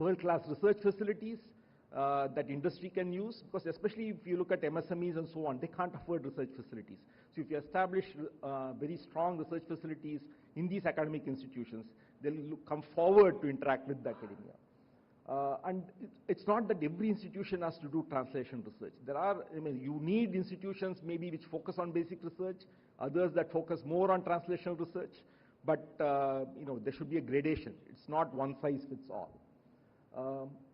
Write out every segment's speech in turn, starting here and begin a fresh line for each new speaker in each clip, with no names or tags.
world-class research facilities that industry can use, because especially if you look at MSMEs and so on, they can't afford research facilities. So if you establish very strong research facilities in these academic institutions, they'll come forward to interact with the academia. And it's not that every institution has to do translation research. There are, you need institutions maybe which focus on basic research, others that focus more on translational research, but there should be a gradation. It's not one size fits all.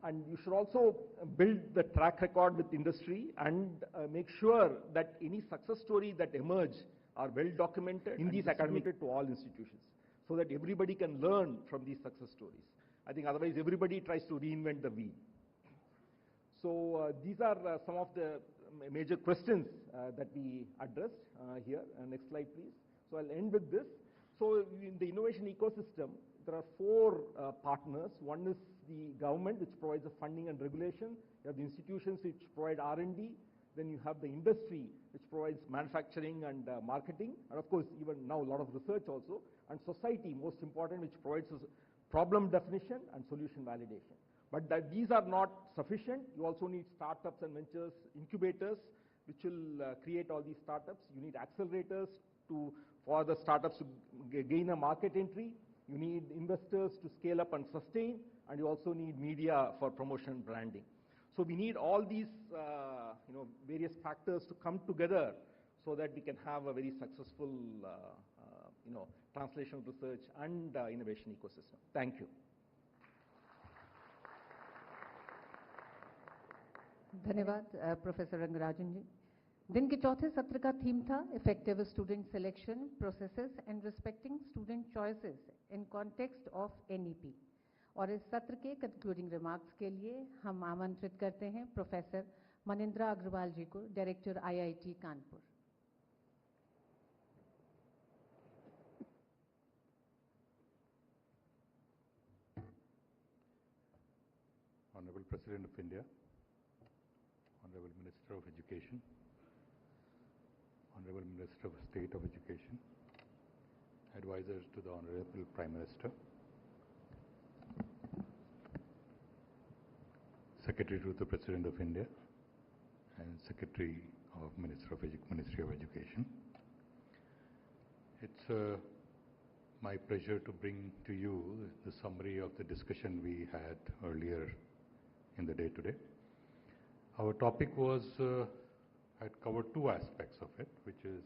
And you should also build the track record with industry and make sure that any success story that emerge are well documented in these academic to all institutions, so that everybody can learn from these success stories. I think otherwise everybody tries to reinvent the wheel. So these are some of the major questions that we addressed here. Next slide, please. So I'll end with this. So in the innovation ecosystem, there are 4 partners. One is the government, which provides the funding and regulation. You have the institutions which provide R&D. Then you have the industry, which provides manufacturing and marketing. And of course, even now a lot of research also. And society, most important, which provides us problem definition and solution validation. But these are not sufficient. You also need startups and ventures, incubators, which will create all these startups. You need accelerators for the startups to gain a market entry. You need investors to scale up and sustain, and you also need media for promotion and branding. So we need all these various factors to come together so that we can have a very successful translational research and innovation ecosystem. Thank you.
धन्यवाद professor Rangarajan जी। दिन के चौथे सत्र का theme था effective student selection processes and respecting student choices in context of NEP. और इस सत्र के कंक्लूडिंग रिमार्क्स के लिए हम आमंत्रित करते हैं प्रोफेसर मनिंद्रा अग्रवाल जी को, director IIT Kanpur.
Honorable President of India, Honorable Minister of Education, Honorable Minister of State of Education, advisors to the Honorable Prime Minister, Secretary to the President of India, and Secretary of Ministry of Education. It's my pleasure to bring to you the summary of the discussion we had earlier in the day today. Our topic had covered 2 aspects of it, which is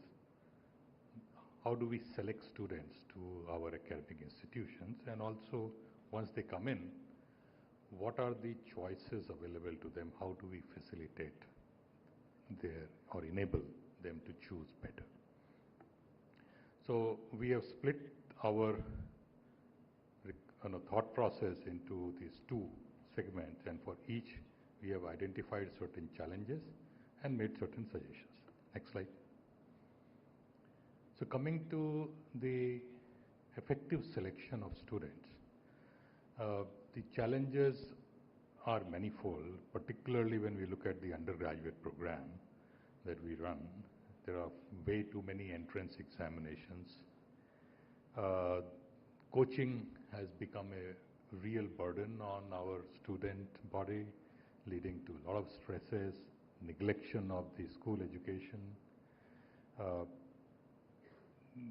how do we select students to our academic institutions, and also once they come in, what are the choices available to them, how do we facilitate or enable them to choose better. So we have split our thought process into these 2 segments, and for each we have identified certain challenges and made certain suggestions. Next slide. So coming to the effective selection of students, the challenges are manifold, particularly when we look at the undergraduate program that we run. There are way too many entrance examinations. Coaching has become a real burden on our student body, leading to a lot of stresses, neglection of the school education.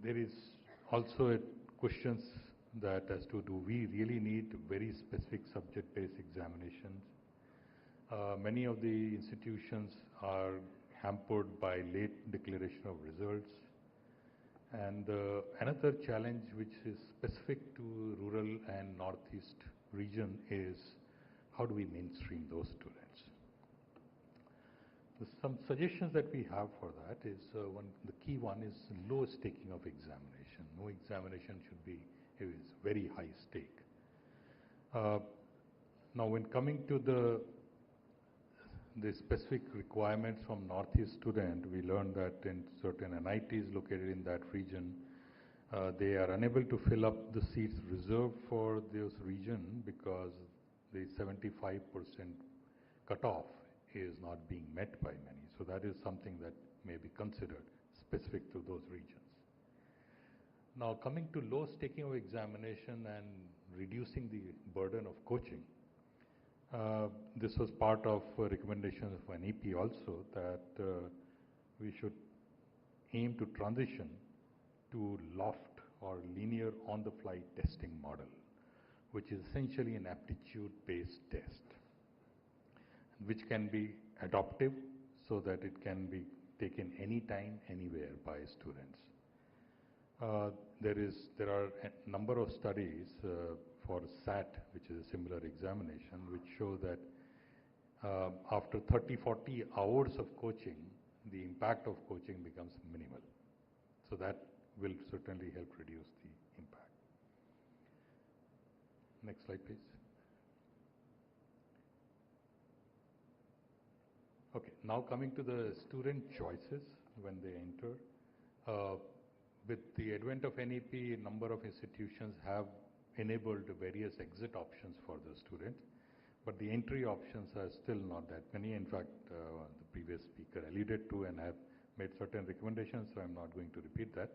There is also questions that as to do we really need very specific subject-based examinations. Many of the institutions are hampered by late declaration of results. And another challenge which is specific to rural and northeast region is how do we mainstream those students? Some suggestions that we have for that is the key one is lowest taking of examination. No examination should be is very high stake. Now when coming to the specific requirements from Northeast student, we learned that in certain NITs located in that region, they are unable to fill up the seats reserved for this region because the 75% cutoff is not being met by many. So that is something that may be considered specific to those regions. Now coming to low staking of examination and reducing the burden of coaching, This was part of recommendations of an EP also, that we should aim to transition to loft or linear on-the-fly testing model, which is essentially an aptitude-based test, which can be adaptive so that it can be taken anytime, anywhere by students. There are a number of studies for SAT, which is a similar examination, which show that after 30-40 hours of coaching, the impact of coaching becomes minimal. So that will certainly help reduce the impact. Next slide, please. Okay, now coming to the student choices when they enter. With the advent of NEP, a number of institutions have enabled various exit options for the students, but the entry options are still not that many. In fact, the previous speaker alluded to and have made certain recommendations, so I'm not going to repeat that.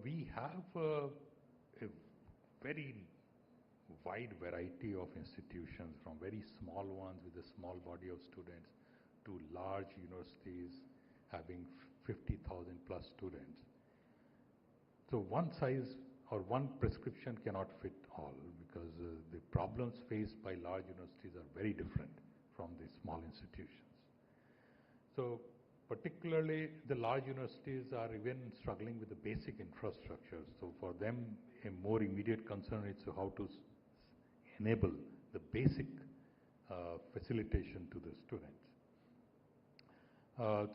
We have a very wide variety of institutions, from very small ones with a small body of students to large universities having 50,000 plus students. So one size or one prescription cannot fit all, because the problems faced by large universities are very different from the small institutions. So particularly the large universities are even struggling with the basic infrastructure. So for them, a more immediate concern is how to enable the basic facilitation to the students.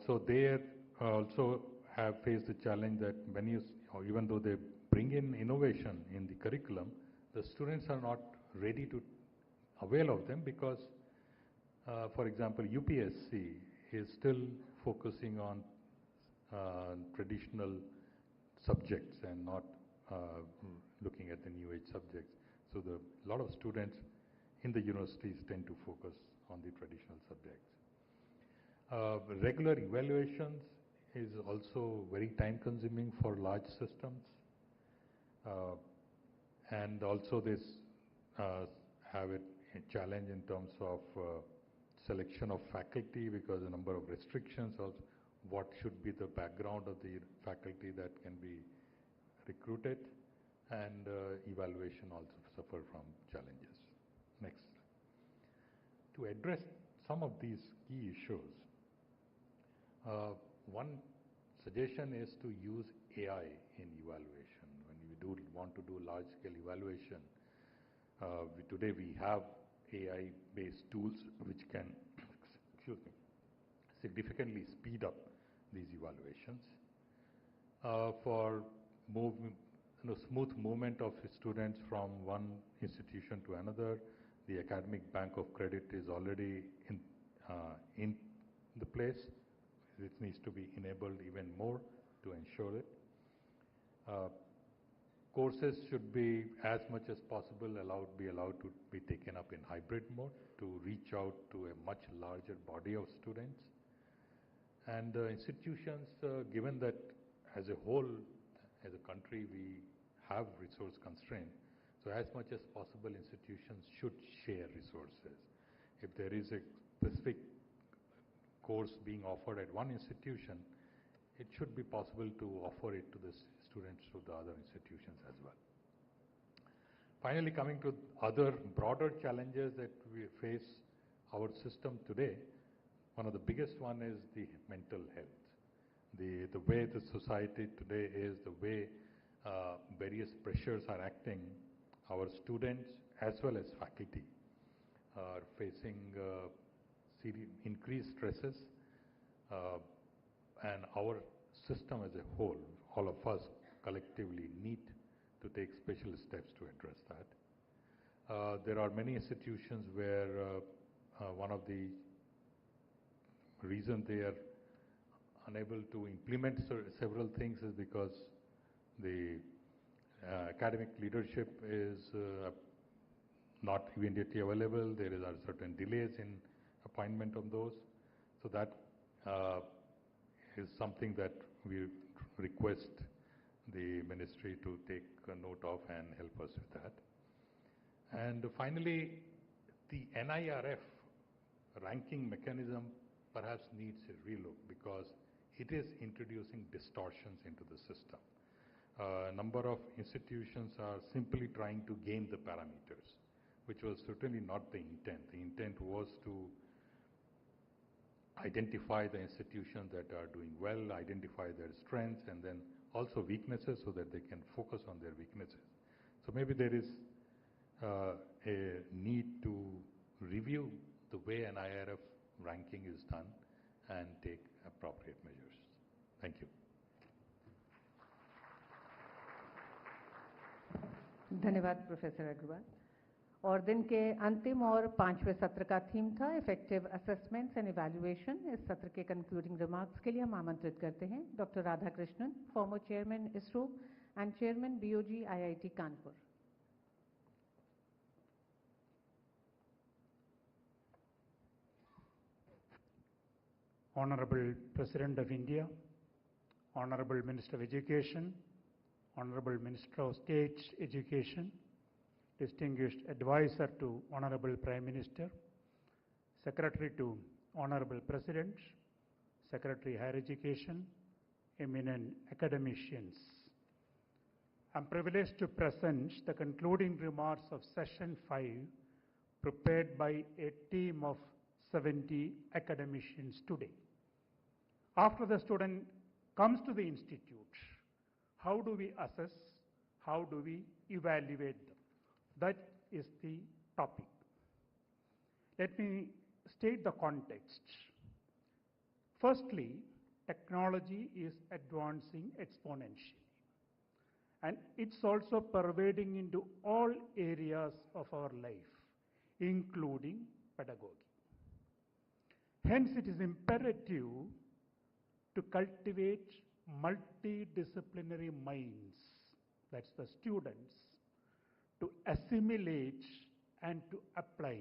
So they also have faced the challenge that many, even though they bring in innovation in the curriculum, the students are not ready to avail of them because, for example, UPSC is still focusing on traditional subjects and not looking at the new age subjects. So a lot of students in the universities tend to focus on the traditional subjects. Regular evaluations is also very time consuming for large systems. And also this have a challenge in terms of selection of faculty, because a number of restrictions of what should be the background of the faculty that can be recruited, and evaluation also suffer from challenges. Next. To address some of these key issues, one suggestion is to use AI in evaluation. When we want to do large-scale evaluation, today we have AI-based tools which can excuse me, significantly speed up these evaluations. For smooth movement of students from one institution to another, the academic bank of credit is already in the place. It needs to be enabled even more to ensure it. Courses should be, as much as possible, be allowed to be taken up in hybrid mode to reach out to a much larger body of students. And institutions, given that as a whole, as a country, we have resource constraint, so as much as possible, institutions should share resources. If there is a specific course being offered at one institution, it should be possible to offer it to the students to the other institutions as well. Finally, coming to other broader challenges that we face our system today, one of the biggest one is the mental health. The way the society today is, the way various pressures are acting, our students as well as faculty are facing increased stresses, and our system as a whole, all of us collectively need to take special steps to address that. There are many institutions where one of the reasons they are unable to implement several things is because the academic leadership is not immediately available. There are certain delays in appointment of those. So that is something that we request the ministry to take a note of and help us with that. And finally, the NIRF ranking mechanism perhaps needs a relook because it is introducing distortions into the system. A number of institutions are simply trying to gain the parameters, which was certainly not the intent. The intent was to identify the institutions that are doing well, identify their strengths, and then also weaknesses so that they can focus on their weaknesses. So maybe there is a need to review the way an IRF ranking is done and take appropriate measures. Thank you.
धन्यवाद professor Agarwal. और दिन के अंतिम और 5वें सत्र का theme था इफेक्टिव असेसमेंट्स एंड इवैल्यूएशन। इस सत्र के कंक्लूडिंग रिमार्क्स के लिए हम आमंत्रित करते हैं doctor Radhakrishnan, former chairman ISRO and chairman BOG IIT Kanpur.
Honorable President of India, Honorable Minister of Education, Honorable Minister of State Education, distinguished advisor to Honorable Prime Minister, Secretary to Honorable President, Secretary Higher Education, eminent academicians. I am privileged to present the concluding remarks of Session 5 prepared by a team of 70 academicians today. After the student comes to the institute, how do we assess, how do we evaluate them? That is the topic. Let me state the context. Firstly, technology is advancing exponentially, and it's also pervading into all areas of our life, including pedagogy. Hence, it is imperative to cultivate multidisciplinary minds, that's the students, to assimilate and to apply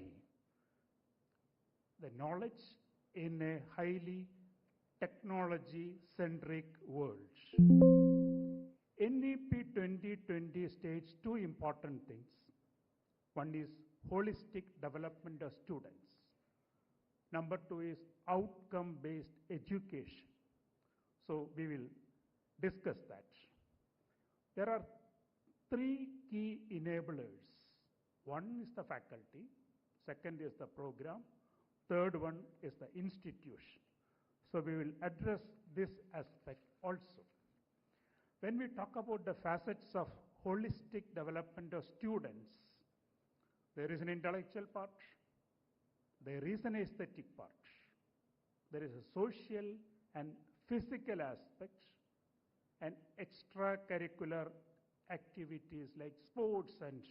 the knowledge in a highly technology-centric world. NEP 2020 states two important things. One is holistic development of students. Number two is outcome-based education. So we will discuss that. There are three key enablers. One is the faculty, second is the program, third one is the institution. So we will address this aspect also. When we talk about the facets of holistic development of students, there is an intellectual part, there is an aesthetic part, there is a social and physical aspect, and extracurricular activities like sports and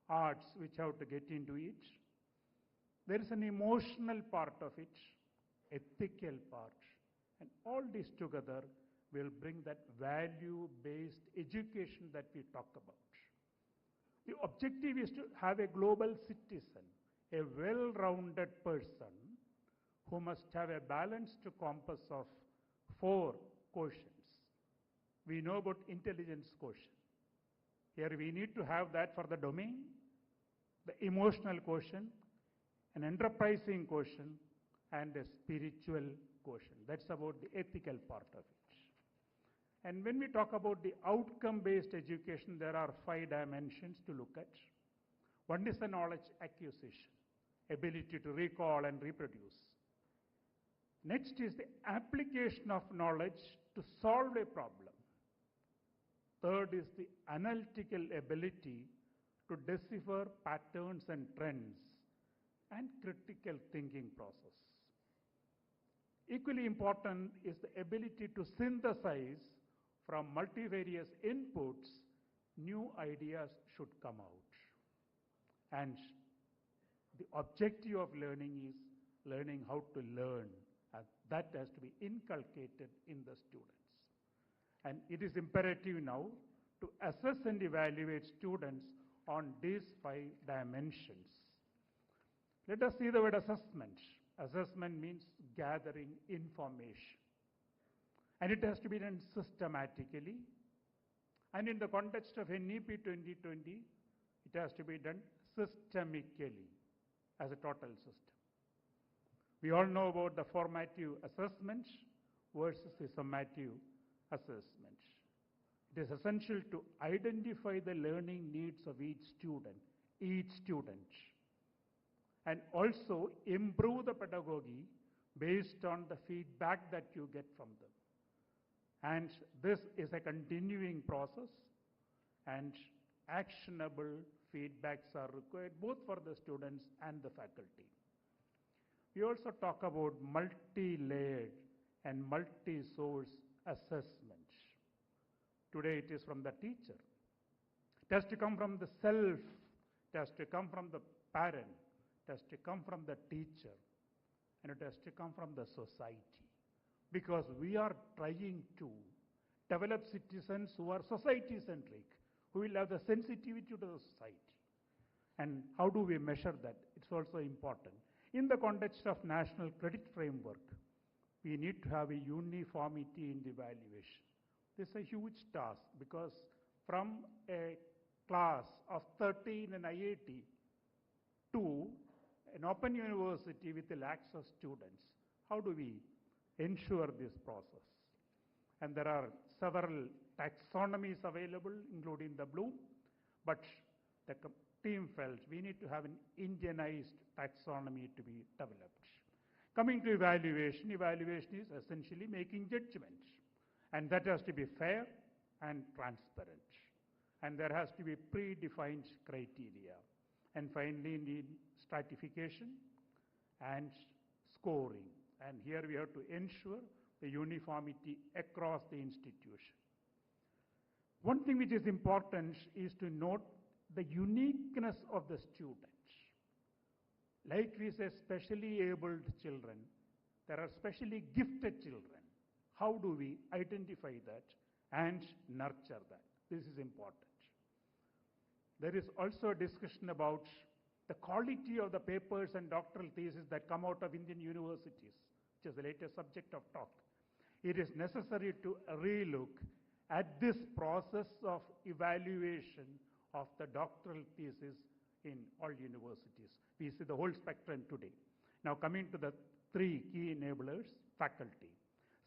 arts which have to get into it. There is an emotional part of it, ethical part, and all this together will bring that value-based education that we talk about. The objective is to have a global citizen, a well-rounded person who must have a balanced compass of 4 quotients. We know about intelligence quotient. Here we need to have that for the domain, the emotional quotient, an enterprising quotient, and a spiritual quotient. That's about the ethical part of it. And when we talk about the outcome-based education, there are 5 dimensions to look at. One is the knowledge acquisition, ability to recall and reproduce. Next is the application of knowledge to solve a problem. Third is the analytical ability to decipher patterns and trends and critical thinking process. Equally important is the ability to synthesize from multivarious inputs, new ideas should come out. And the objective of learning is learning how to learn. And that has to be inculcated in the students. And it is imperative now to assess and evaluate students on these 5 dimensions. Let us see the word assessment. Assessment means gathering information. And it has to be done systematically. And in the context of NEP 2020, it has to be done systemically. as a total system. We all know about the formative assessment versus the summative assessment. It is essential to identify the learning needs of each student, and also improve the pedagogy based on the feedback that you get from them. And this is a continuing process, and actionable feedbacks are required both for the students and the faculty. We also talk about multi-layered and multi-source assessment. Today it is from the teacher. It has to come from the self, it has to come from the parent, it has to come from the teacher, and it has to come from the society. Because we are trying to develop citizens who are society-centric, who will have the sensitivity to the society. And how do we measure that? It's also important. In the context of national credit framework, we need to have a uniformity in the evaluation. This is a huge task because from a class of 13 in IIT to an open university with lakhs of students, how do we ensure this process? And there are several taxonomies available, including the Bloom, but the team felt we need to have an Indianized taxonomy to be developed. Coming to evaluation, evaluation is essentially making judgments, and that has to be fair and transparent. And there has to be predefined criteria. And finally, need stratification and scoring. And here we have to ensure the uniformity across the institution. One thing which is important is to note the uniqueness of the students. Like we say, specially abled children, there are specially gifted children. How do we identify that and nurture that? This is important. There is also a discussion about the quality of the papers and doctoral theses that come out of Indian universities, which is the latest subject of talk. It is necessary to relook at this process of evaluation of the doctoral thesis in all universities. We see the whole spectrum today. Now coming to the three key enablers, faculty.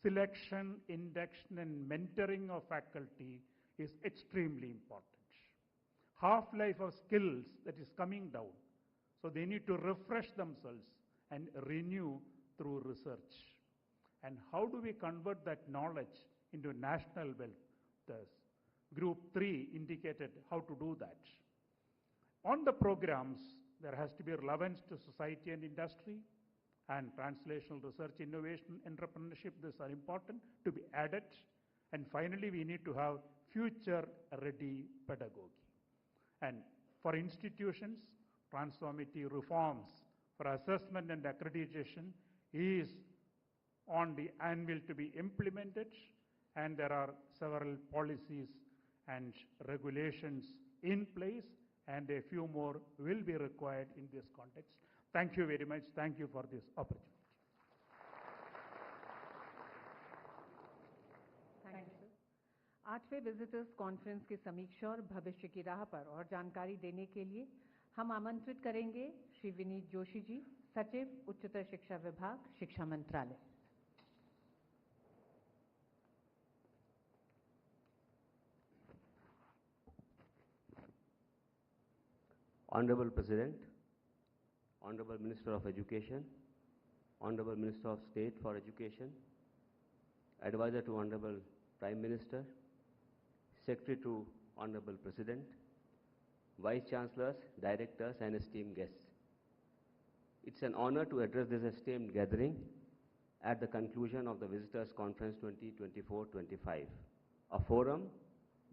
Selection, induction, and mentoring of faculty is extremely important. Half-life of skills that is coming down. So they need to refresh themselves and renew through research. And how do we convert that knowledge into national wealth? The group 3 indicated how to do that. On the programs, there has to be relevance to society and industry, and translational research, innovation, entrepreneurship, these are important to be added. And finally, we need to have future-ready pedagogy. And for institutions, transformative reforms for assessment and accreditation is on the anvil to be implemented, and there are several policies and regulations in place, and a few more will be required in this context. Thank you very much. Thank you for this opportunity.
Thank you sir. 8वें visitors conference की समीक्षा और भविष्य की राह पर और जानकारी देने के लिए हम आमंत्रित करेंगे श्री विनीत जोशी जी, सचिव उच्चतर शिक्षा विभाग, शिक्षा मंत्रालय।
Honorable President, Honorable Minister of Education, Honorable Minister of State for Education, Advisor to Honorable Prime Minister, Secretary to Honorable President, Vice Chancellors, Directors, and esteemed guests. It's an honor to address this esteemed gathering at the conclusion of the Visitors Conference 2024-25, a forum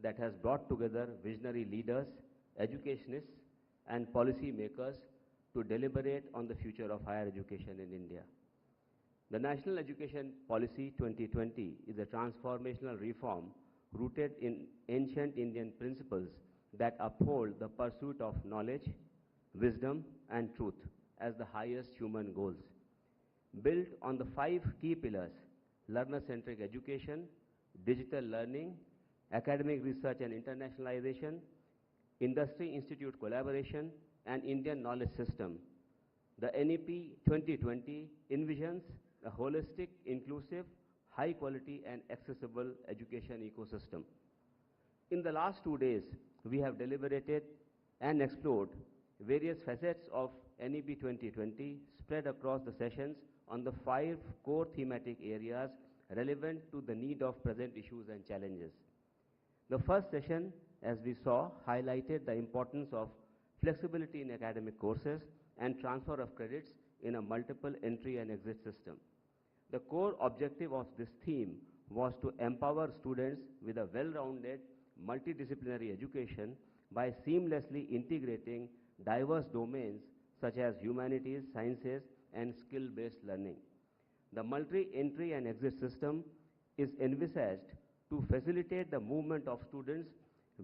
that has brought together visionary leaders, educationists, and policy makers to deliberate on the future of higher education in India. The National Education Policy 2020 is a transformational reform rooted in ancient Indian principles that uphold the pursuit of knowledge, wisdom, and truth as the highest human goals. Built on the 5 key pillars: learner-centric education, digital learning, academic research and internationalization, industry-institute collaboration, and Indian knowledge system, The NEP 2020 envisions a holistic, inclusive, high quality and accessible education ecosystem. In the last 2 days, we have deliberated and explored various facets of NEP 2020 spread across the sessions on the 5 core thematic areas relevant to the need of present issues and challenges. The first session, as we saw, highlighted the importance of flexibility in academic courses and transfer of credits in a multiple entry and exit system. The core objective of this theme was to empower students with a well-rounded, multidisciplinary education by seamlessly integrating diverse domains such as humanities, sciences, and skill-based learning. The multi-entry and exit system is envisaged to facilitate the movement of students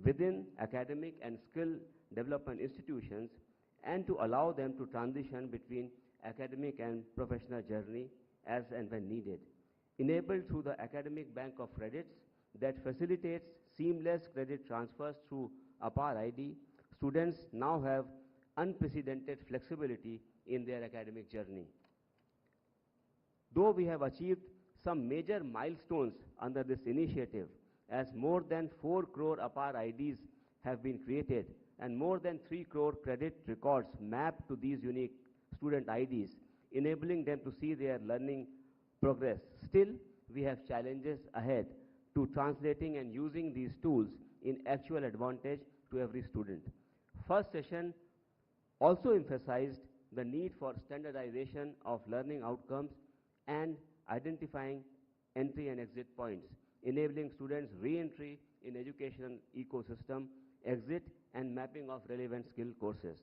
within academic and skill development institutions and to allow them to transition between academic and professional journey as and when needed. Enabled through the academic bank of credits that facilitates seamless credit transfers through APAR ID, students now have unprecedented flexibility in their academic journey. Though we have achieved some major milestones under this initiative, as more than 4 crore APAR IDs have been created and more than 3 crore credit records mapped to these unique student IDs, enabling them to see their learning progress. Still, we have challenges ahead to translating and using these tools in actual advantage to every student. First session also emphasized the need for standardization of learning outcomes and identifying entry and exit points, enabling students re-entry in educational ecosystem, exit and mapping of relevant skill courses.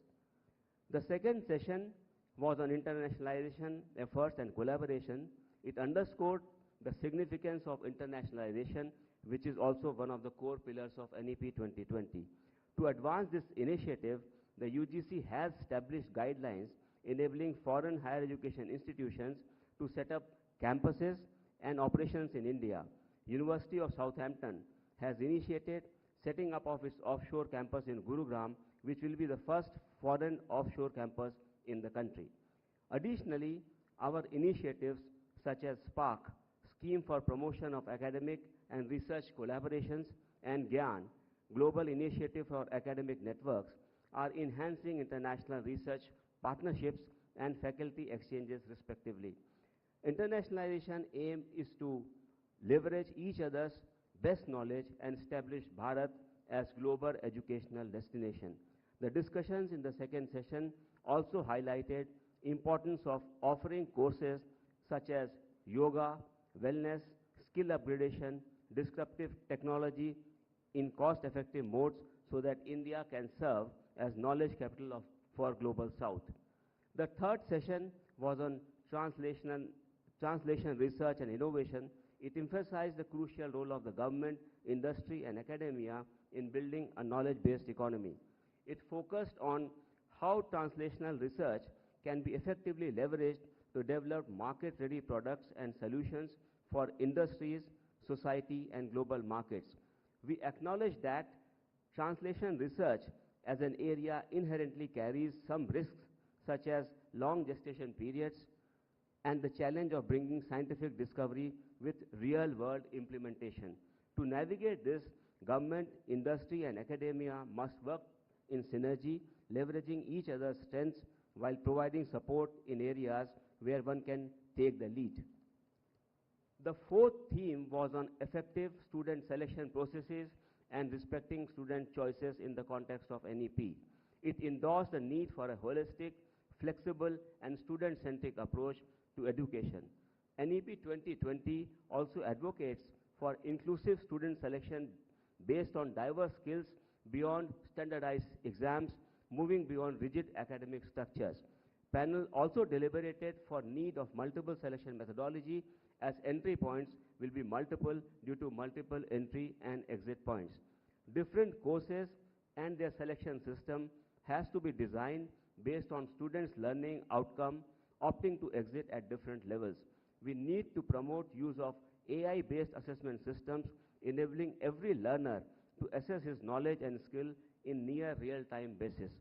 The second session was on internationalization efforts and collaboration. It underscored the significance of internationalization, which is also one of the core pillars of NEP 2020. To advance this initiative, the UGC has established guidelines enabling foreign higher education institutions to set up campuses and operations in India. University of Southampton has initiated setting up of its offshore campus in Gurugram, which will be the first foreign offshore campus in the country. Additionally, our initiatives such as SPARK, Scheme for Promotion of Academic and Research Collaborations, and GYAN, Global Initiative for Academic Networks, are enhancing international research partnerships and faculty exchanges respectively. Internationalization aim is to leverage each other's best knowledge and establish Bharat as global educational destination. The discussions in the second session also highlighted importance of offering courses such as yoga, wellness, skill upgradation, disruptive technology in cost-effective modes so that India can serve as knowledge capital for Global South. The third session was on translation research and innovation. It emphasized the crucial role of the government, industry and academia in building a knowledge-based economy. It focused on how translational research can be effectively leveraged to develop market-ready products and solutions for industries, society and global markets. We acknowledge that translation research as an area inherently carries some risks such as long gestation periods and the challenge of bringing scientific discovery with real-world implementation. To navigate this, government, industry and academia must work in synergy, leveraging each other's strengths while providing support in areas where one can take the lead. The fourth theme was on effective student selection processes and respecting student choices in the context of NEP. It endorsed the need for a holistic, flexible and student-centric approach to education. NEP 2020 also advocates for inclusive student selection based on diverse skills beyond standardized exams, moving beyond rigid academic structures. Panel also deliberated for need of multiple selection methodology as entry points will be multiple due to multiple entry and exit points. Different courses and their selection system has to be designed based on students' learning outcome, opting to exit at different levels. We need to promote use of AI-based assessment systems, enabling every learner to assess his knowledge and skill in near real-time basis.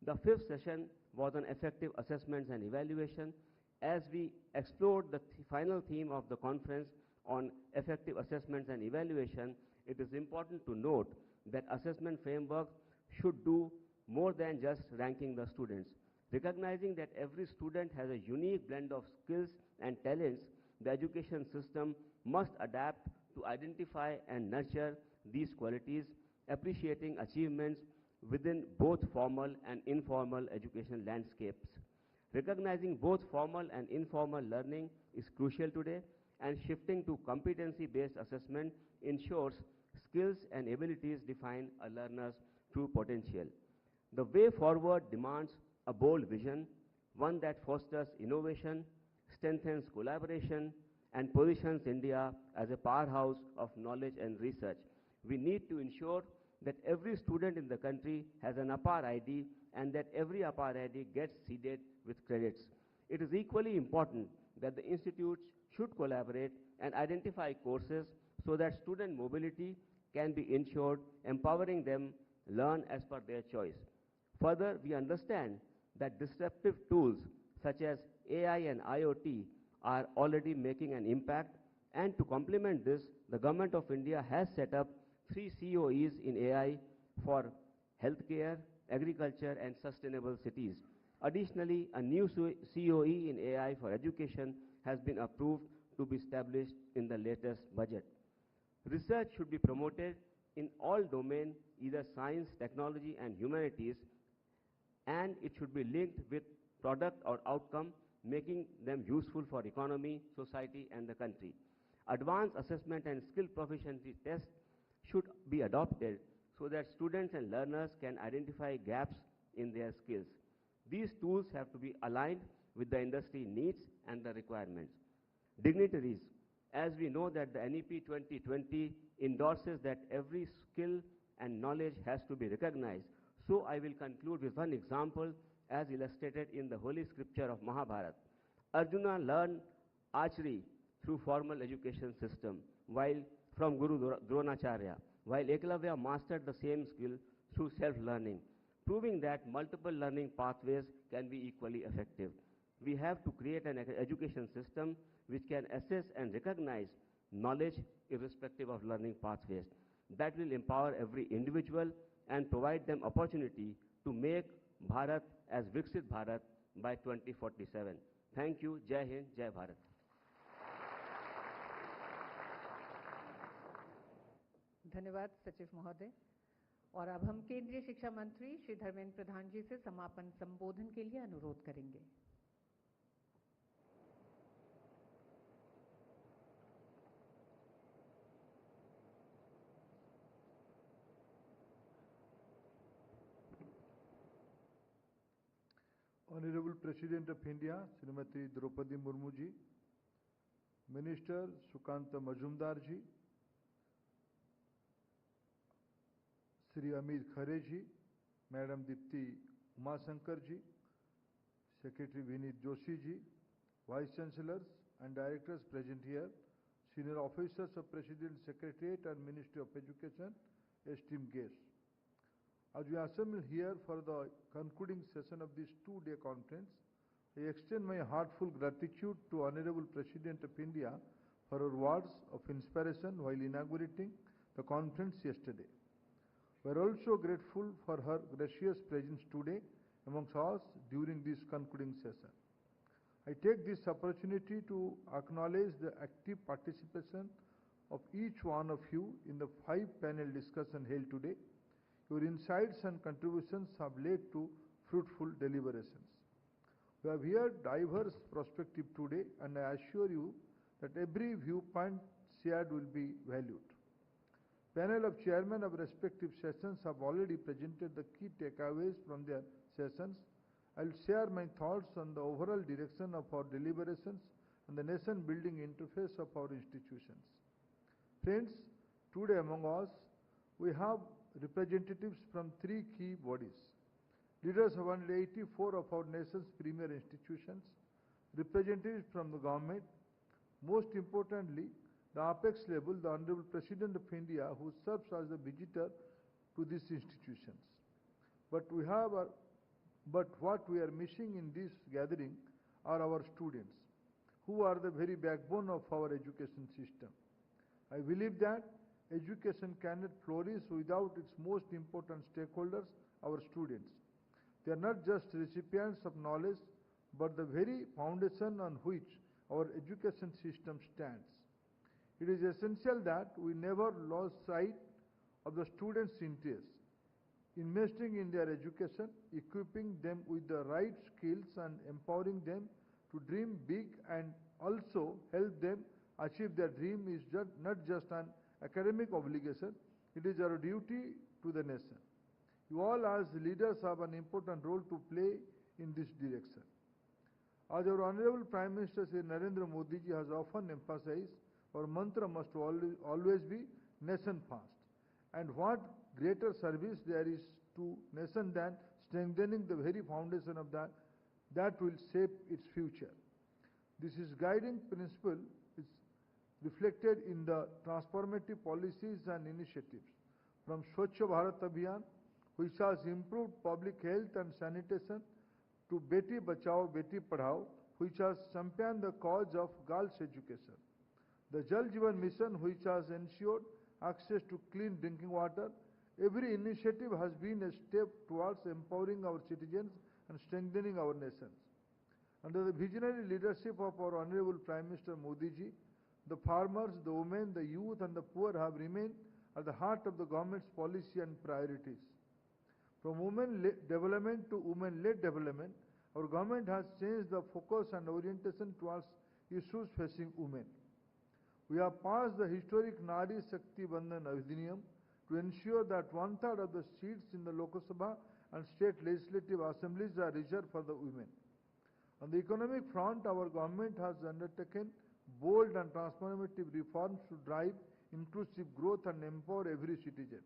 The fifth session was on effective assessments and evaluation. As we explored the final theme of the conference on effective assessments and evaluation, it is important to note that assessment framework should do more than just ranking the students. Recognizing that every student has a unique blend of skills and talents, the education system must adapt to identify and nurture these qualities, appreciating achievements within both formal and informal education landscapes. Recognizing both formal and informal learning is crucial today, and shifting to competency-based assessment ensures skills and abilities define a learner's true potential. The way forward demands a bold vision, one that fosters innovation, strengthens collaboration, and positions India as a powerhouse of knowledge and research. We need to ensure that every student in the country has an APAR ID and that every APAR ID gets seeded with credits. It is equally important that the institutes should collaborate and identify courses so that student mobility can be ensured, empowering them learn as per their choice. Further, we understand that disruptive tools such as AI and IoT are already making an impact, and to complement this, the Government of India has set up 3 COEs in AI for healthcare, agriculture, and sustainable cities. Additionally, a new COE in AI for education has been approved to be established in the latest budget. Research should be promoted in all domains, either science, technology, and humanities, and it should be linked with product or outcome, making them useful for economy, society, and the country. Advanced assessment and skill proficiency tests should be adopted so that students and learners can identify gaps in their skills. These tools have to be aligned with the industry needs and the requirements. Dignitaries, as we know that the NEP 2020 endorses that every skill and knowledge has to be recognized. So I will conclude with one example as illustrated in the holy scripture of Mahabharata. Arjuna learned archery through formal education system from Guru Dronacharya, while Eklavya mastered the same skill through self-learning, proving that multiple learning pathways can be equally effective. We have to create an education system which can assess and recognize knowledge irrespective of learning pathways. That will empower every individual and provide them opportunity to make Bharat as Viksit Bharat by 2047. Thank you. Jai Hind, Jai Bharat.
धन्यवाद सचिव महोदय। और अब हम केंद्रीय शिक्षा मंत्री श्री धर्मेंद्र प्रधान जी से समापन संबोधन के लिए अनुरोध करेंगे।
Honorable President of India, Smt Droupadi Murmu ji, Minister Sukanta Majumdar ji, Sri Amit Khare ji, Madam Dipti Umasankar ji, Secretary Vinit Joshi ji, Vice Chancellors and Directors present here, Senior Officers of President Secretariat and Ministry of Education, esteemed guests. As we assemble here for the concluding session of this two-day conference, I extend my heartfelt gratitude to Honorable President of India for her words of inspiration while inaugurating the conference yesterday. We are also grateful for her gracious presence today amongst us during this concluding session. I take this opportunity to acknowledge the active participation of each one of you in the 5-panel discussion held today. Your insights and contributions have led to fruitful deliberations. We have heard diverse perspectives today, and I assure you that every viewpoint shared will be valued. Panel of chairmen of respective sessions have already presented the key takeaways from their sessions. I will share my thoughts on the overall direction of our deliberations and the nation-building interface of our institutions. Friends, today among us, we have representatives from 3 key bodies, leaders of 184 of our nation's premier institutions, representatives from the government, most importantly, the apex level, the Honorable President of India, who serves as the visitor to these institutions. But we have But what we are missing in this gathering are our students, who are the very backbone of our education system. I believe that education cannot flourish without its most important stakeholders, our students. They are not just recipients of knowledge, but the very foundation on which our education system stands. It is essential that we never lose sight of the students' interests, investing in their education, equipping them with the right skills and empowering them to dream big, and also help them achieve their dream is not just an academic obligation, it is our duty to the nation. You all as leaders have an important role to play in this direction. As our Honorable Prime Minister Shri Narendra Modi ji has often emphasized, our mantra must always be nation first. And what greater service there is to nation than strengthening the very foundation of that will shape its future. This is guiding principle is reflected in the transformative policies and initiatives from Swachh Bharat Abhiyan, which has improved public health and sanitation, to Beti Bachao, Beti Padhao, which has championed the cause of girls' education. The Jal Jeevan Mission, which has ensured access to clean drinking water. Every initiative has been a step towards empowering our citizens and strengthening our nations. Under the visionary leadership of our Honorable Prime Minister Modi ji, the farmers, the women, the youth and the poor have remained at the heart of the government's policy and priorities. From women-led development to women-led development, our government has changed the focus and orientation towards issues facing women. We have passed the historic Nari Shakti Bandhan Adhiniyam to ensure that 1/3 of the seats in the Lok Sabha and state legislative assemblies are reserved for the women. On the economic front, our government has undertaken bold and transformative reforms to drive inclusive growth and empower every citizen.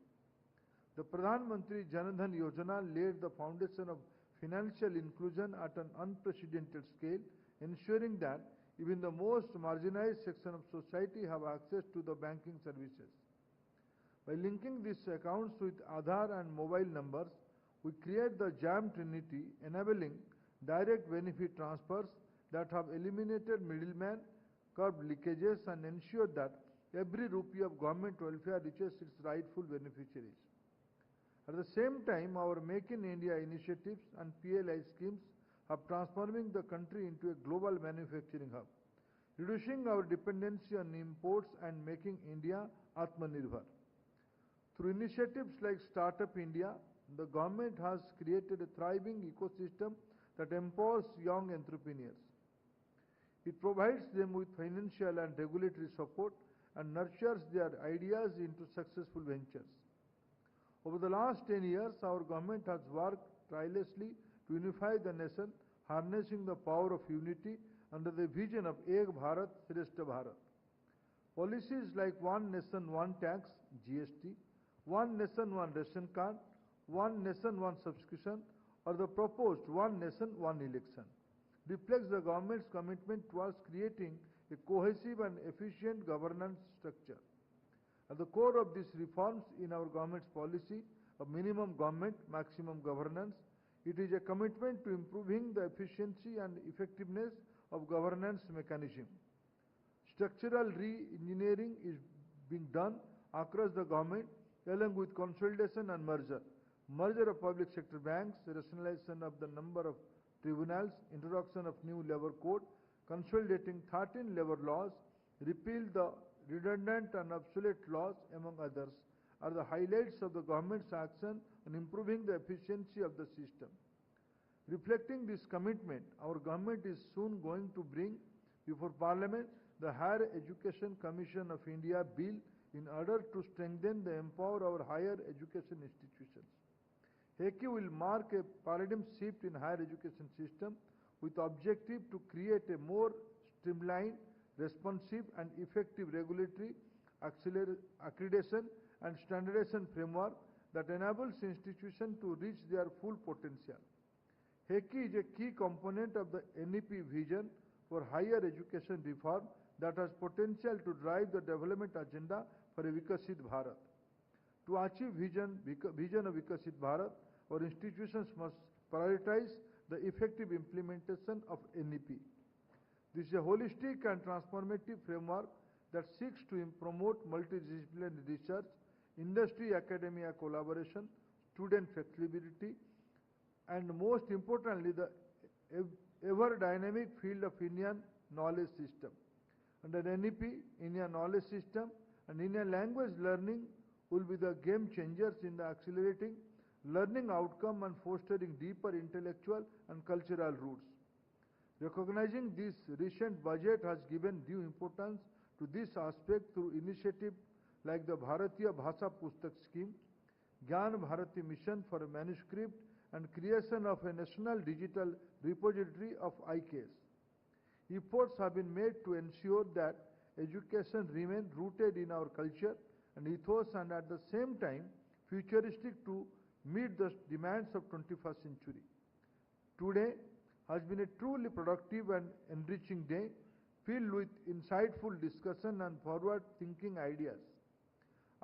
The Pradhan Mantri Jan Dhan Yojana laid the foundation of financial inclusion at an unprecedented scale, ensuring that even the most marginalized section of society have access to the banking services. By linking these accounts with Aadhaar and mobile numbers, we create the JAM Trinity, enabling direct benefit transfers that have eliminated middlemen, curbed leakages and ensured that every rupee of government welfare reaches its rightful beneficiaries. At the same time, our Make in India initiatives and PLI schemes are transforming the country into a global manufacturing hub, reducing our dependency on imports and making India Atmanirbhar. Through initiatives like Startup India, the government has created a thriving ecosystem that empowers young entrepreneurs. It provides them with financial and regulatory support and nurtures their ideas into successful ventures. Over the last 10 years, our government has worked tirelessly to unify the nation, harnessing the power of unity under the vision of Ek Bharat, Shrestha Bharat. Policies like One Nation, One Tax, GST, One Nation, One Ration Card, One Nation, One Subscription, or the proposed One Nation, One Election reflects the government's commitment towards creating a cohesive and efficient governance structure. At the core of these reforms in our government's policy of minimum government, maximum governance, it is a commitment to improving the efficiency and effectiveness of governance mechanism. Structural re-engineering is being done across the government along with consolidation and merger. Merger of public sector banks, rationalization of the number of tribunals, introduction of new labor code, consolidating 13 labor laws, repeal the redundant and obsolete laws, among others, are the highlights of the government's action on improving the efficiency of the system. Reflecting this commitment, our government is soon going to bring before Parliament the Higher Education Commission of India Bill in order to strengthen and empower our higher education institutions. HECI will mark a paradigm shift in higher education system with the objective to create a more streamlined, responsive and effective regulatory accreditation and standardization framework that enables institutions to reach their full potential. HECI is a key component of the NEP vision for higher education reform that has potential to drive the development agenda for a Vikasit Bharat. To achieve vision of Vikasit Bharat, our institutions must prioritize the effective implementation of NEP. This is a holistic and transformative framework that seeks to promote multidisciplinary research, industry-academia collaboration, student flexibility, and most importantly, the ever-dynamic field of Indian knowledge system. Under NEP, Indian knowledge system and Indian language learning will be the game changers in the accelerating learning outcome and fostering deeper intellectual and cultural roots. Recognizing this, recent budget has given due importance to this aspect through initiatives like the Bharatiya Bhasha Pustak Scheme, Gyan Bharati Mission for Manuscript, and creation of a national digital repository of IKS. Efforts have been made to ensure that education remains rooted in our culture and ethos and at the same time futuristic to meet the demands of 21st century. Today has been a truly productive and enriching day filled with insightful discussion and forward-thinking ideas.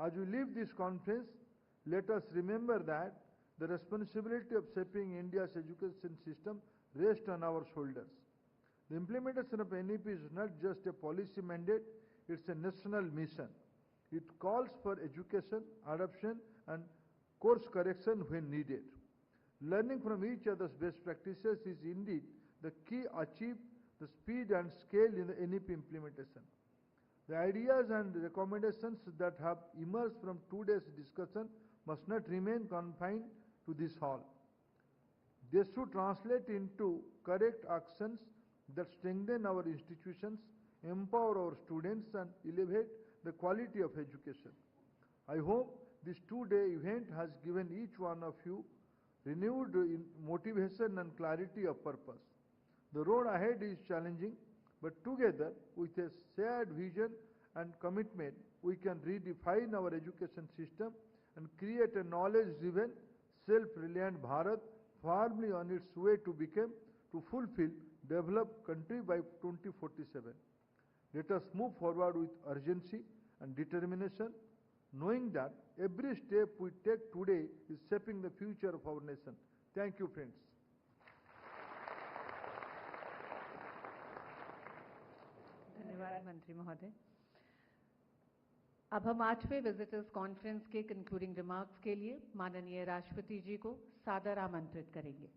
As we leave this conference, let us remember that the responsibility of shaping India's education system rests on our shoulders. The implementation of NEP is not just a policy mandate, it's a national mission. It calls for education, adoption, and course correction when needed. Learning from each other's best practices is indeed the key to achieve the speed and scale in the NEP implementation. The ideas and recommendations that have emerged from today's discussion must not remain confined to this hall. They should translate into correct actions that strengthen our institutions, empower our students, and elevate the quality of education. I hope this two-day event has given each one of you renewed motivation and clarity of purpose. The road ahead is challenging, but together, with a shared vision and commitment, we can redefine our education system and create a knowledge-driven, self-reliant Bharat firmly on its way to fulfill developed country by 2047. Let us move forward with urgency and determination, knowing that every step we take today is shaping the future of our nation. Thank you, friends.
धन्यवाद मंत्री महोदय। अब हम 8वें visitors conference के concluding remarks के लिए माननीय राष्ट्रपति जी को सादर आमंत्रित करेंगे।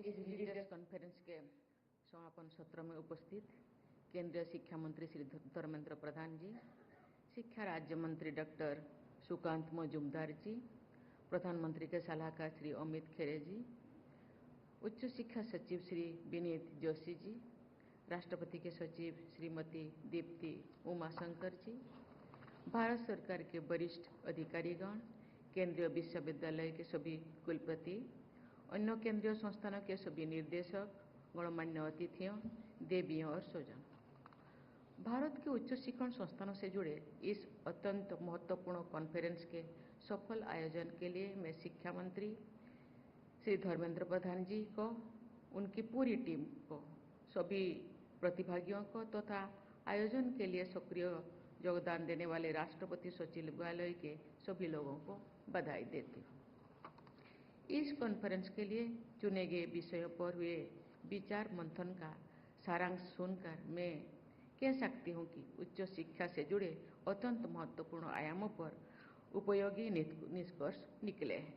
इस विजिटर्स कॉन्फ्रेंस के समापन सत्र में उपस्थित केंद्रीय शिक्षा मंत्री श्री धर्मेंद्र प्रधान जी, शिक्षा राज्य मंत्री डॉक्टर सुकांत मजूमदार जी, प्रधानमंत्री के सलाहकार श्री अमित खेरे जी, उच्च शिक्षा सचिव श्री विनीत जोशी जी, राष्ट्रपति के सचिव श्रीमती दीप्ति उमाशंकर जी, भारत सरकार के वरिष्ठ अधिकारीगण, केंद्रीय विश्वविद्यालय के सभी कुलपति, अन्य केंद्रीय संस्थानों के सभी निर्देशक, गणमान्य अतिथियों, देवियों और स्वजन, भारत के उच्च शिक्षण संस्थानों से जुड़े इस अत्यंत महत्वपूर्ण कॉन्फ्रेंस के सफल आयोजन के लिए मैं शिक्षा मंत्री श्री धर्मेंद्र प्रधान जी को, उनकी पूरी टीम को, सभी प्रतिभागियों को तथा आयोजन के लिए सक्रिय योगदान देने वाले राष्ट्रपति सचिवालय के सभी लोगों को बधाई देती हूँ। इस कॉन्फ्रेंस के लिए चुने गए विषयों पर हुए विचार मंथन का सारांश सुनकर मैं कह सकती हूँ कि उच्च शिक्षा से जुड़े अत्यंत महत्वपूर्ण आयामों पर उपयोगी निष्कर्ष निकले हैं।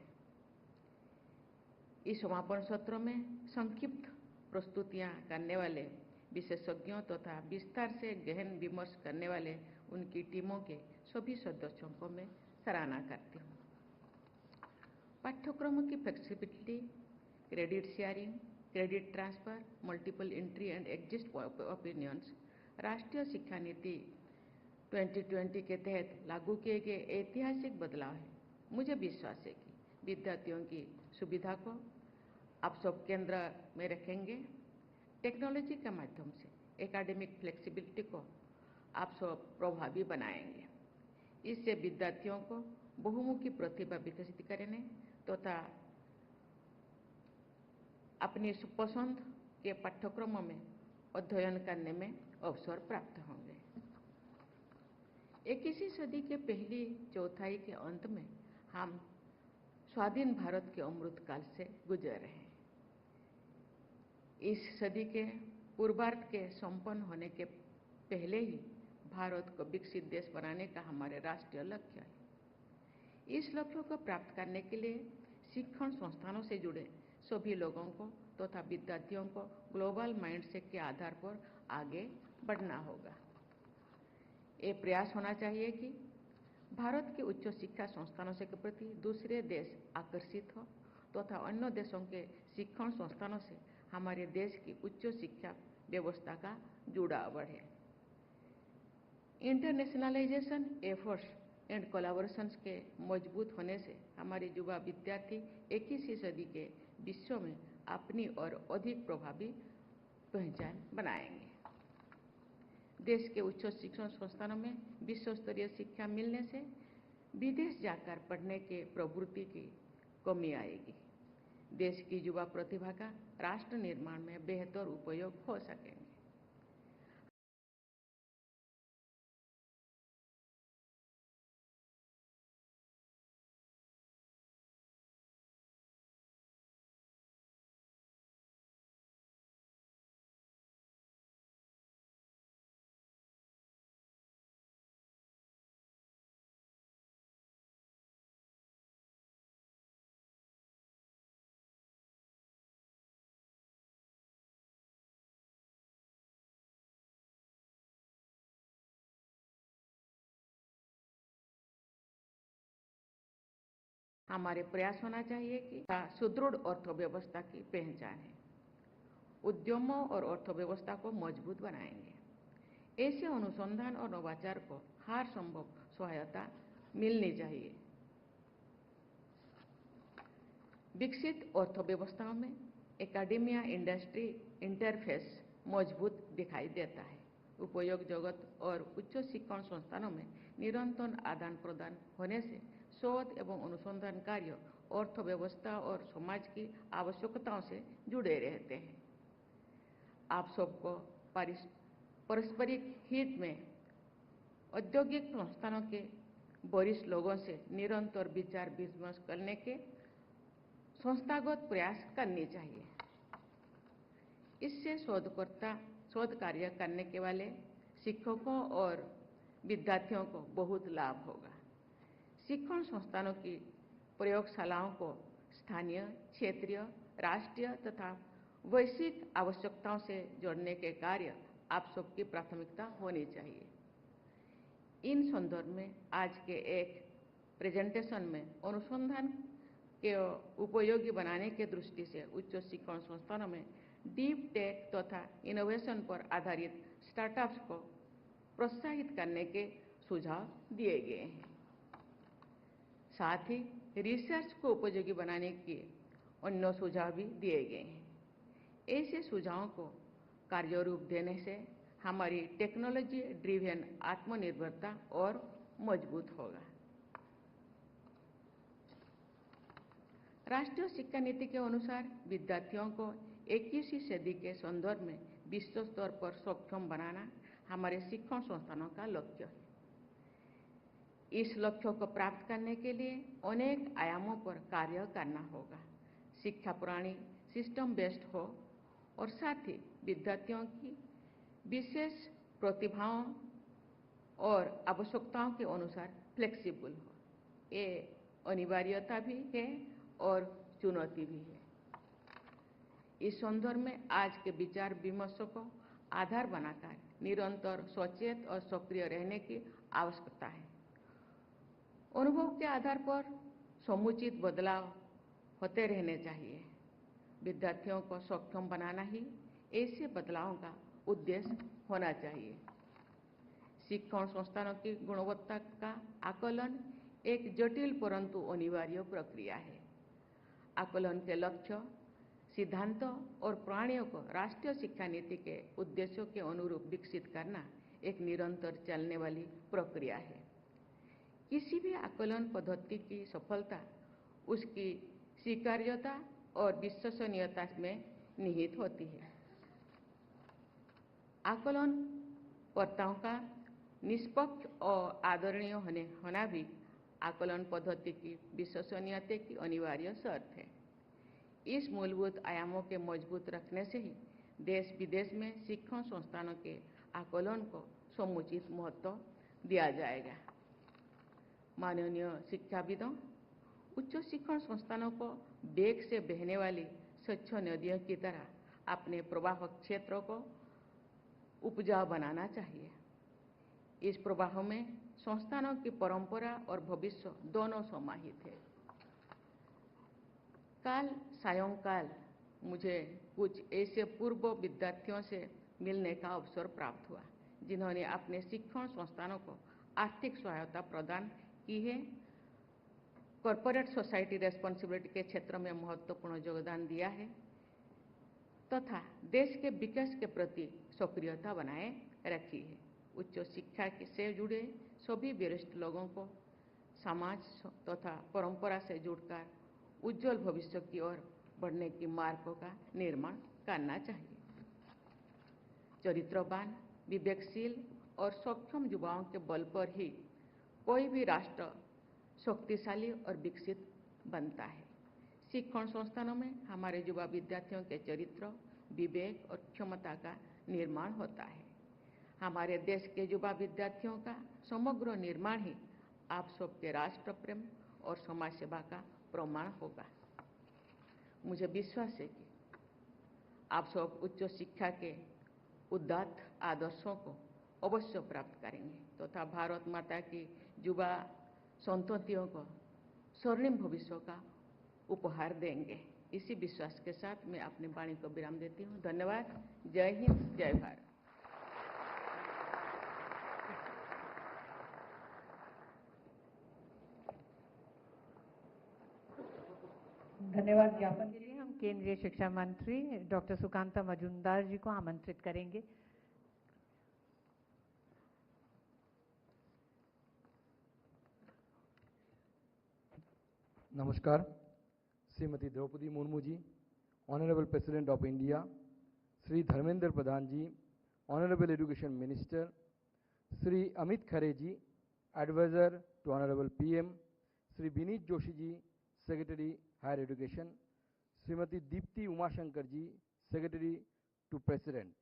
इस समापन सत्र में संक्षिप्त प्रस्तुतियां करने वाले विशेषज्ञों तथा विस्तार से गहन विमर्श करने वाले उनकी टीमों के सभी सदस्यों को मैं सराहना करती हूँ। पाठ्यक्रमों की flexibility, credit sharing, credit transfer, multiple entry and exist opinions राष्ट्रीय शिक्षा नीति 2020 के तहत लागू किए गए ऐतिहासिक बदलाव है। मुझे विश्वास है कि विद्यार्थियों की सुविधा को आप सब केंद्र में रखेंगे। टेक्नोलॉजी के माध्यम से एकेडमिक फ्लेक्सिबिलिटी को आप सब प्रभावी बनाएंगे। इससे विद्यार्थियों को बहुमुखी प्रतिभा विकसित करने तथा अपनी पसंद के पाठ्यक्रमों में अध्ययन करने में अवसर प्राप्त होंगे। 21वीं सदी के पहली चौथाई के अंत में हम स्वाधीन भारत के अमृत काल से गुजर रहे हैं। इस सदी के पूर्वार्ध के संपन्न होने के पहले ही भारत को विकसित देश बनाने का हमारे राष्ट्रीय लक्ष्य है। इस लक्ष्य को प्राप्त करने के लिए शिक्षण संस्थानों से जुड़े सभी लोगों को तथा विद्यार्थियों को ग्लोबल माइंडसेट के आधार पर आगे बढ़ना होगा। ये प्रयास होना चाहिए कि भारत के उच्च शिक्षा संस्थानों से के प्रति दूसरे देश आकर्षित हो तथा अन्य देशों के शिक्षण संस्थानों से हमारे देश की उच्च शिक्षा व्यवस्था का जुड़ाव बढ़े। इंटरनेशनलाइजेशन एफर्ट्स एंड कोलैबोरेशंस के मजबूत होने से हमारे युवा विद्यार्थी 21वीं सदी के विश्व में अपनी और अधिक प्रभावी पहचान बनाएंगे। देश के उच्च शिक्षण संस्थानों में विश्व स्तरीय शिक्षा मिलने से विदेश जाकर पढ़ने के प्रवृत्ति की कमी आएगी। देश की युवा प्रतिभा का राष्ट्र निर्माण में बेहतर उपयोग हो सकेंगे। हमारे प्रयास होना चाहिए कि सुदृढ़ अर्थव्यवस्था की पहचान है। उद्यमों और अर्थव्यवस्था को मजबूत बनाएंगे। ऐसे अनुसंधान और नवाचार को हर संभव सहायता मिलनी चाहिए। विकसित अर्थव्यवस्थाओं में एकेडमिया इंडस्ट्री इंटरफेस मजबूत दिखाई देता है। उपयोग जगत और उच्च शिक्षण संस्थानों में निरंतर आदान प्रदान होने से शोध एवं अनुसंधान कार्य अर्थव्यवस्था और समाज की आवश्यकताओं से जुड़े रहते हैं। आप सबको पारस्परिक हित में औद्योगिक संस्थानों के वरिष्ठ लोगों से निरंतर विचार विमर्श करने के संस्थागत प्रयास करनी चाहिए। इससे शोध कार्य करने के वाले शिक्षकों और विद्यार्थियों को बहुत लाभ होगा। शिक्षण संस्थानों की प्रयोगशालाओं को स्थानीय, क्षेत्रीय, राष्ट्रीय तथा वैश्विक आवश्यकताओं से जोड़ने के कार्य आप सबकी प्राथमिकता होनी चाहिए। इन संदर्भ में आज के एक प्रेजेंटेशन में अनुसंधान के उपयोगी बनाने के दृष्टि से उच्च शिक्षण संस्थानों में डीप टेक तथा इनोवेशन पर आधारित स्टार्टअप्स को प्रोत्साहित करने के सुझाव दिए गए हैं। साथ ही रिसर्च को उपयोगी बनाने के अन्य सुझाव भी दिए गए हैं। ऐसे सुझावों को कार्यरूप देने से हमारी टेक्नोलॉजी ड्रिवन आत्मनिर्भरता और मजबूत होगा। राष्ट्रीय शिक्षा नीति के अनुसार विद्यार्थियों को 21वीं सदी के संदर्भ में विश्व स्तर पर सक्षम बनाना हमारे शिक्षण संस्थानों का लक्ष्य है। इस लक्ष्य को प्राप्त करने के लिए अनेक आयामों पर कार्य करना होगा। शिक्षा प्रणाली सिस्टम बेस्ड हो और साथ ही विद्यार्थियों की विशेष प्रतिभाओं और आवश्यकताओं के अनुसार फ्लेक्सिबल हो। ये अनिवार्यता भी है और चुनौती भी है। इस संदर्भ में आज के विचार विमर्शों को आधार बनाकर निरंतर सचेत और सक्रिय रहने की आवश्यकता है। अनुभव के आधार पर समुचित बदलाव होते रहने चाहिए। विद्यार्थियों को सक्षम बनाना ही ऐसे बदलावों का उद्देश्य होना चाहिए। शिक्षण संस्थानों की गुणवत्ता का आकलन एक जटिल परंतु अनिवार्य प्रक्रिया है। आकलन के लक्ष्य, सिद्धांतों और प्रणालियों को राष्ट्रीय शिक्षा नीति के उद्देश्यों के अनुरूप विकसित करना एक निरंतर चलने वाली प्रक्रिया है। किसी भी आकलन पद्धति की सफलता उसकी स्वीकार्यता और विश्वसनीयता में निहित होती है। आकलनकर्ताओं का निष्पक्ष और आदरणीय होना भी आकलन पद्धति की विश्वसनीयता की अनिवार्य शर्त है। इस मूलभूत आयामों के मजबूत रखने से ही देश विदेश में शिक्षण संस्थानों के आकलन को समुचित महत्व दिया जाएगा। माननीय शिक्षाविदों, उच्च शिक्षण संस्थानों को वेग से बहने वाली स्वच्छ नदियों की तरह अपने प्रवाह क्षेत्रों को उपजाऊ बनाना चाहिए। इस प्रवाह में संस्थानों की परंपरा और भविष्य दोनों समाहित है। कल सायंकाल मुझे कुछ ऐसे पूर्व विद्यार्थियों से मिलने का अवसर प्राप्त हुआ जिन्होंने अपने शिक्षण संस्थानों को आर्थिक सहायता प्रदान की है, कॉर्पोरेट सोसाइटी रेस्पॉन्सिबिलिटी के क्षेत्र में महत्वपूर्ण योगदान दिया है तथा देश के विकास के प्रति सक्रियता बनाए रखी है। उच्च शिक्षा से जुड़े सभी वरिष्ठ लोगों को समाज तथा परंपरा से जुड़कर उज्जवल भविष्य की ओर बढ़ने की मार्गों का निर्माण करना चाहिए। चरित्रवान, विवेकशील और सक्षम युवाओं के बल पर ही कोई भी राष्ट्र शक्तिशाली और विकसित बनता है। शिक्षण संस्थानों में हमारे युवा विद्यार्थियों के चरित्र, विवेक और क्षमता का निर्माण होता है। हमारे देश के युवा विद्यार्थियों का समग्र निर्माण ही आप सबके राष्ट्र प्रेम और समाज सेवा का प्रमाण होगा। मुझे विश्वास है कि आप सब उच्च शिक्षा के उदात्त आदर्शों को अवश्य प्राप्त करेंगे तथा भारत माता की युवा संततियों को स्वर्णिम भविष्य का उपहार देंगे। इसी विश्वास के साथ मैं अपनी वाणी को विराम देती हूँ। धन्यवाद। जय हिंद, जय भारत।
धन्यवाद ज्ञापन के लिए हम केंद्रीय शिक्षा मंत्री डॉक्टर सुकांता मजूमदार जी को आमंत्रित करेंगे।
नमस्कार। Shrimati Draupadi Murmu ji, honourable president of India, Shri Dharmendra Pradhan ji, honourable education minister, Shri Amit Khare ji, advisor to honourable PM, Shri Vineet Joshi ji, secretary higher education, Shrimati Deepti Umashankar ji, secretary to president,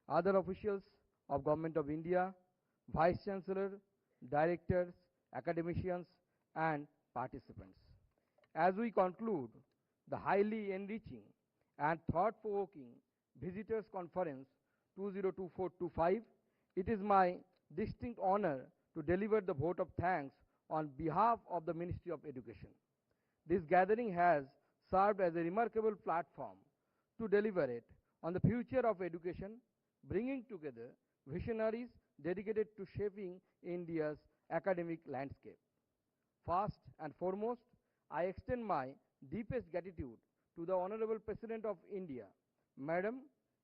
other officials of Government of India, Vice Chancellor, Directors, academicians and participants. As we conclude the highly enriching and thought-provoking Visitors Conference 2024-25, it is my distinct honor to deliver the vote of thanks on behalf of the Ministry of Education. This gathering has served as a remarkable platform to deliberate on the future of education, bringing together visionaries dedicated to shaping India's academic landscape. First and foremost, I extend my deepest gratitude to the Honorable President of India. Madam,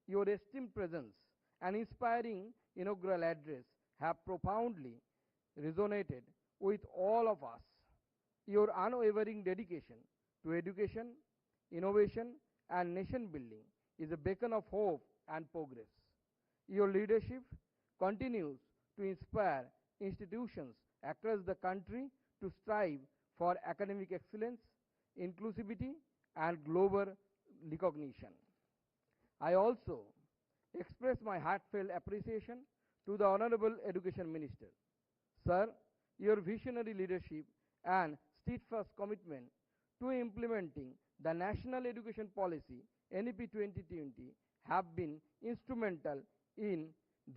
your esteemed presence and inspiring inaugural address have profoundly resonated with all of us. Your unwavering dedication to education, innovation, and nation building is a beacon of hope and progress. Your leadership continues to inspire institutions across the country to strive for academic excellence, inclusivity, and global recognition. I also express my heartfelt appreciation to the Honorable Education Minister. Sir, your visionary leadership and steadfast commitment to implementing the National Education Policy NEP 2020 have been instrumental in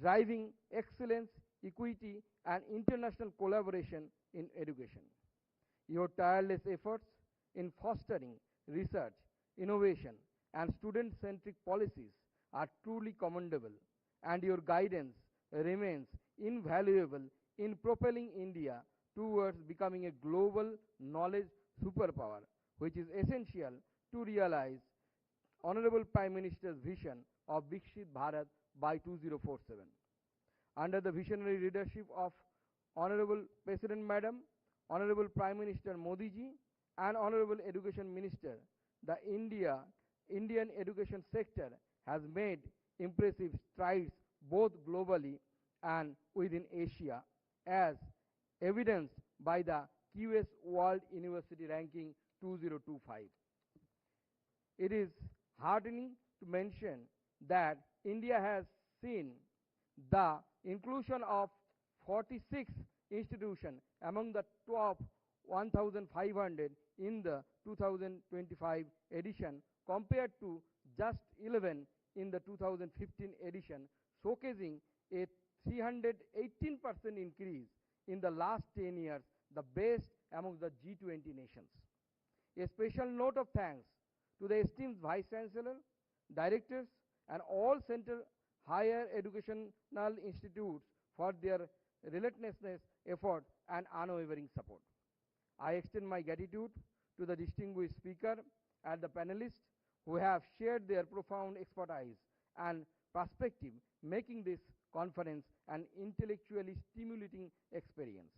driving excellence, equity, and international collaboration in education. Your tireless efforts in fostering research, innovation, and student-centric policies are truly commendable, and your guidance remains invaluable in propelling India towards becoming a global knowledge superpower, which is essential to realize Honorable Prime Minister's vision of Vikshit Bharat by 2047. Under the visionary leadership of Honorable President Madam, Honorable Prime Minister Modi ji, and Honorable Education Minister, the Indian education sector has made impressive strides both globally and within Asia, as evidenced by the QS World University Ranking 2025. It is heartening to mention that India has seen the inclusion of 46 institutions among the top 1,500 in the 2025 edition compared to just 11 in the 2015 edition, showcasing a 318% increase in the last 10 years, the best among the G20 nations. A special note of thanks to the esteemed Vice Chancellor, Directors, and all Center Higher Educational Institutes for their relentless effort and unwavering support. I extend my gratitude to the distinguished speaker and the panelists who have shared their profound expertise and perspective, making this conference an intellectually stimulating experience.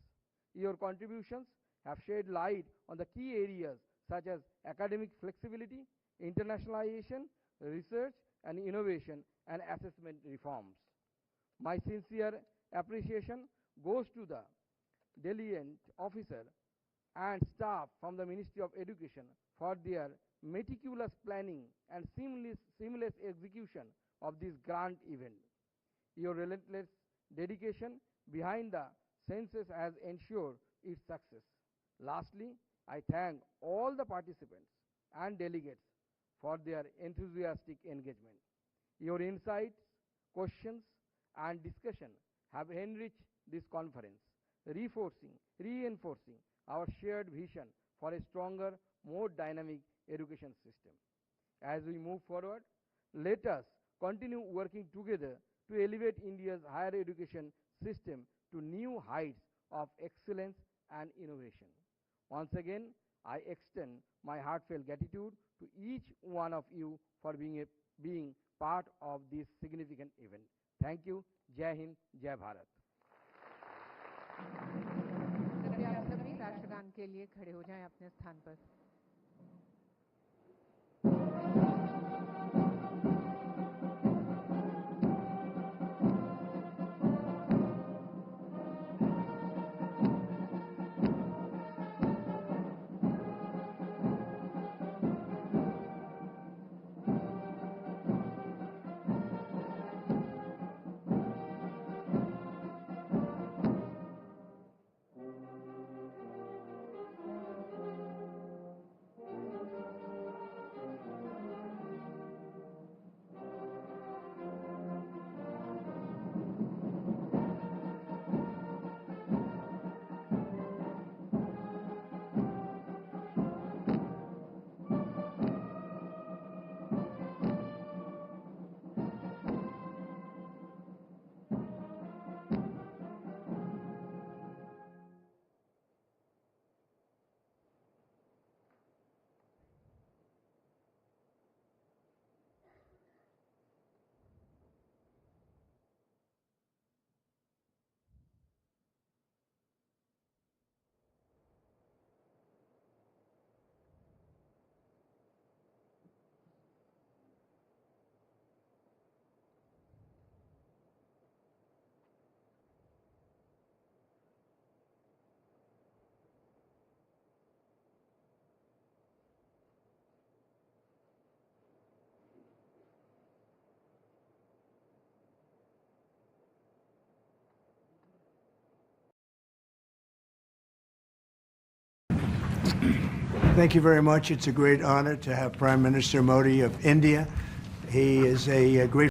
Your contributions have shed light on the key areas such as academic flexibility, internationalization, research and innovation, and assessment reforms. My sincere appreciation goes to the delegate officer and staff from the Ministry of Education for their meticulous planning and seamless execution of this grand event. Your relentless dedication behind the census has ensured its success. Lastly, I thank all the participants and delegates for their enthusiastic engagement. Your insights, questions, and discussion have enriched this conference, reinforcing our shared vision for a stronger, more dynamic education system. As we move forward, let us continue working together to elevate India's higher education system to new heights of excellence and innovation. Once again, I extend my heartfelt gratitude to each one of you for being part of this significant event. Thank you. Jai Hind, Jai Bharat.
कृपया आप सभी राष्ट्रगान के लिए खड़े हो जाएं अपने स्थान पर।
Thank you very much. It's a great honor to have Prime Minister Modi of India. He is a great